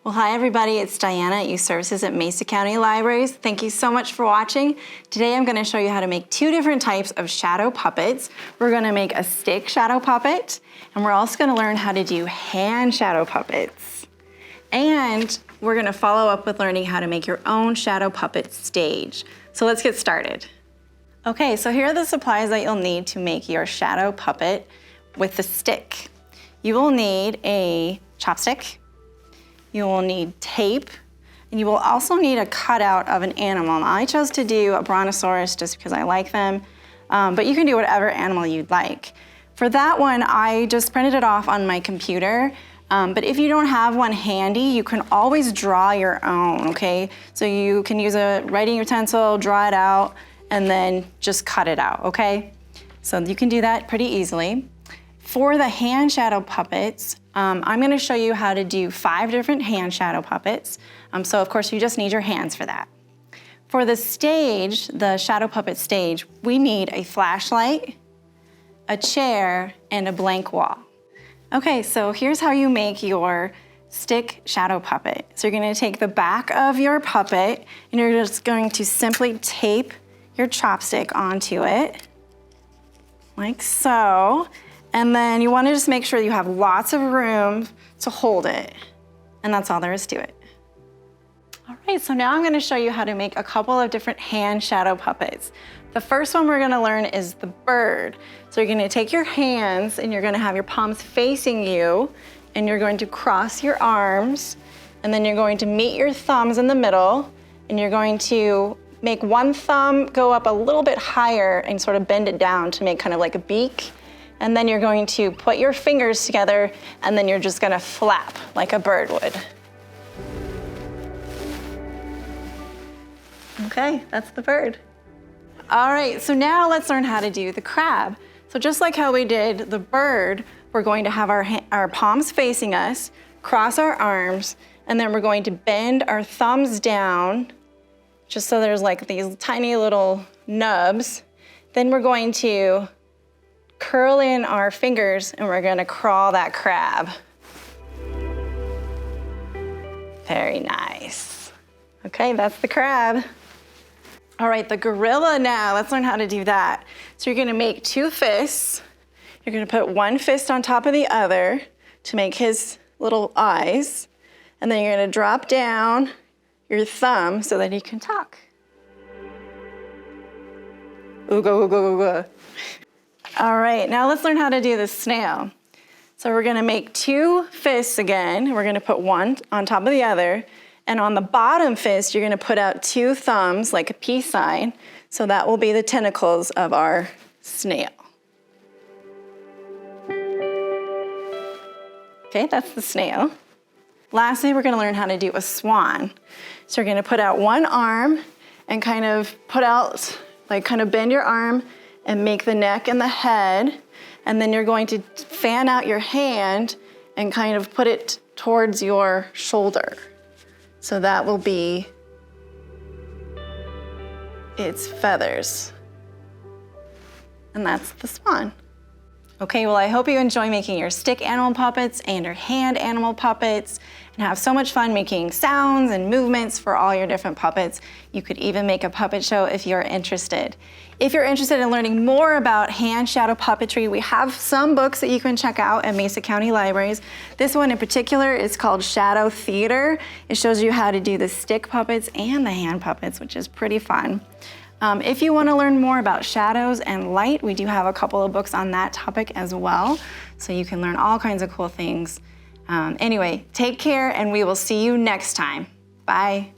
Well, hi everybody, it's Diana at Youth Services at Mesa County Libraries. Thank you so much for watching. Today I'm going to show you how to make two different types of shadow puppets. We're going to make a stick shadow puppet, and we're also going to learn how to do hand shadow puppets. And we're going to follow up with learning how to make your own shadow puppet stage. So let's get started. Okay, so here are the supplies that you'll need to make your shadow puppet with the stick. You will need a chopstick. You will need tape, and you will also need a cutout of an animal. I chose to do a brontosaurus just because I like them, but you can do whatever animal you'd like. For that one, I just printed it off on my computer, but if you don't have one handy, you can always draw your own, okay? So you can use a writing utensil, draw it out, and then just cut it out, okay? So you can do that pretty easily. For the hand shadow puppets, I'm going to show you how to do 5 different hand shadow puppets. So of course you just need your hands for that. For the stage, the shadow puppet stage, we need a flashlight, a chair, and a blank wall. Okay, so here's how you make your stick shadow puppet. So you're going to take the back of your puppet and you're just going to simply tape your chopstick onto it, like so. And then you want to just make sure you have lots of room to hold it. And that's all there is to it. All right, so now I'm going to show you how to make a couple of different hand shadow puppets. The first one we're going to learn is the bird. So you're going to take your hands and you're going to have your palms facing you, and you're going to cross your arms, and then you're going to meet your thumbs in the middle, and you're going to make one thumb go up a little bit higher and sort of bend it down to make kind of like a beak. And then you're going to put your fingers together, and then you're just gonna flap like a bird would. Okay, that's the bird. All right, so now let's learn how to do the crab. So just like how we did the bird, we're going to have our palms facing us, cross our arms, and then we're going to bend our thumbs down, just so there's like these tiny little nubs. Then we're going to curl in our fingers, and we're gonna crawl that crab. Very nice. Okay, that's the crab. All right, the gorilla now, let's learn how to do that. So you're gonna make 2 fists. You're gonna put one fist on top of the other to make his little eyes. And then you're gonna drop down your thumb so that he can talk. Ooga, ooga, ooga. All right, now let's learn how to do the snail. So we're gonna make 2 fists again. We're gonna put one on top of the other. And on the bottom fist, you're gonna put out 2 thumbs like a peace sign. So that will be the tentacles of our snail. Okay, that's the snail. Lastly, we're gonna learn how to do a swan. So you're gonna put out one arm and kind of put out, like kind of bend your arm and make the neck and the head, and then you're going to fan out your hand and kind of put it towards your shoulder. So that will be its feathers. And that's the swan. Okay, well, I hope you enjoy making your stick animal puppets and your hand animal puppets, and have so much fun making sounds and movements for all your different puppets. You could even make a puppet show if you're interested. If you're interested in learning more about hand shadow puppetry, we have some books that you can check out at Mesa County Libraries. This one in particular is called Shadow Theater. It shows you how to do the stick puppets and the hand puppets, which is pretty fun. If you want to learn more about shadows and light, we do have a couple of books on that topic as well, so you can learn all kinds of cool things. Anyway, take care, and we will see you next time. Bye.